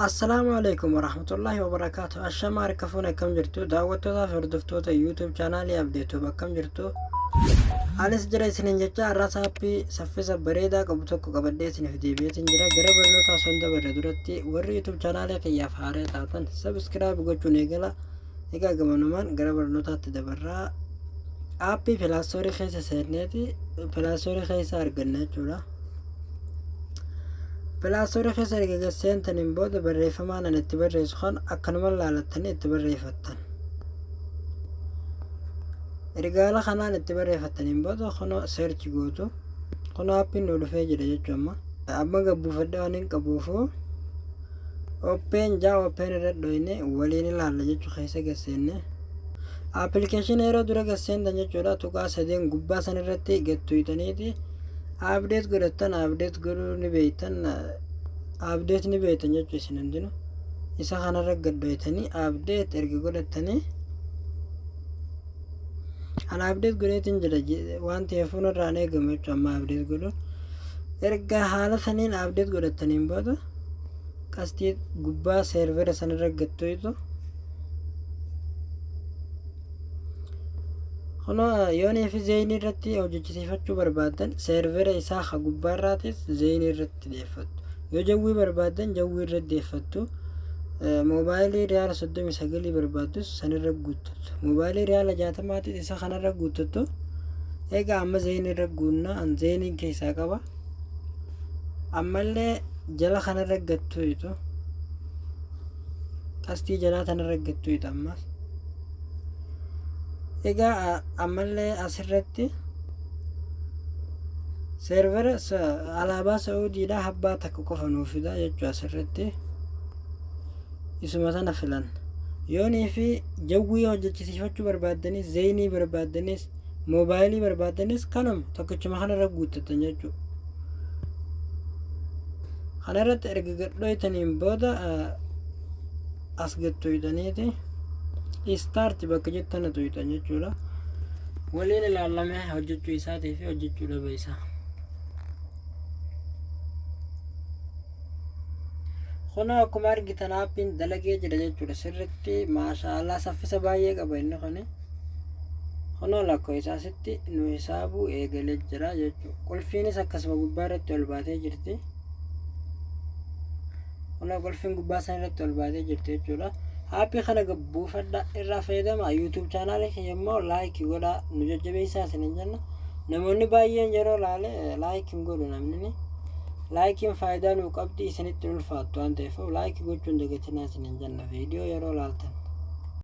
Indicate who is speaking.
Speaker 1: السلام عليكم ورحمة الله وبركاته. الشمار كفونا كم جرتو دعوتو فردفتو يوتيوب شانالي أبديتو بكم جرتو أنا سجري سنين جتا الرسابي سفيسا بريدا قبطوكو قبدي سنين في ديبيت انجرا غربرنو تاسوندا بردورتي ور يوتيوب شانالي كيا فاري تاتن سبسكرايب gochuu eegala egaa gamanumaan غربرنو تات دبرا aappii pilaastoorii keessa seenneeti pilaastoorii keessa arganna jechuudha. pilaastoorii keessa erga seentaniin booda barreeffamaan an itti barreessu kan akkanuma laalattanii itti barreeffattan. ergaala kanaan itti barreeffattaniin booda kunoo search gootu kunoo aappiin nu dhufee jira jechuudha. amma gabbuufadhe waan hin qabuufu open irra dhoyne waliin ilaalla jechuu keessa gaseenne. application yeroo dura gaseentan jechuudha tuqaa sadeen gubbaa san irratti gattuutaniiti update godhattan update godhuu ni beektan update ni beektan jechuu isin hundinuu isa kanarra gadhoytanii update erga godhattanii an update godheetin jira waan ta'eefuun irraan eegamu jechuu amma update godhuun erga haala saniin update godhattaniin booda qastii gubbaa servera sanirra gattuutu Kono yoonii fi zeeyinii irratti hojjechiifachuu barbaadan servera isaa ka gubbaarraatis zeeyinii irratti deeffattu. Yoo jawwii barbaadan jawwii irratti deeffattu. Moobaayilii riyaala 39 barbaaddus sanirra guuttattu. Moobaayilii riyaala 60 isa kanarra guuttattu. Egaa amma zeeyinii irra guunnaa an zeeyiniin keessaa qaba. Ammallee jala kanarra gattuutu. Qastii jalaa tanarra gattuutu ammas. egaa ammallee asirratti servera alaabaa Saudiidhaa habbaa takka qofa nuuf fida jechuu asirratti isuma sana filan. yoonii fi jawwii hojjechiifachuu barbaadanis zeeyinii barbaadanis moobaayilii barbaadanis kanuma tokkichuma kanarra guuttatan jechuu. kanarratti erga gadhoytaniin booda as gattuutaniiti start bakka jettana tuytan jechuudha. waliin ilaalame hojjechuu isaatii fi hojjechuu dhabe isaa. Kuna akkuma argitan aappiin dalagee jira jechuudha. sirritti maashaallah saffisa baay'ee qaba inni kuni. Kunoo lakkoo isaasitti nu hisaabuu eegalee jira jechuudha. qulfiinis akkasuma gubbaa irratti ol baatee jirti. Kunoo qulfiin gubbaa san irratti ol baatee jirti jechuudha. aappii kana gabbuufadha irraa fayyadama. youtube chaanaalii keenya immoo like godhaa nu jajjabeessaa isinin jenna. namoonni baay'een yeroo laale like hin godhu namni. likein faayidaa nuu qabdi isinitti ulfaattu waan ta'eef like gochuun dagatinaa isinin jenna viidiyoo yeroo laaltan.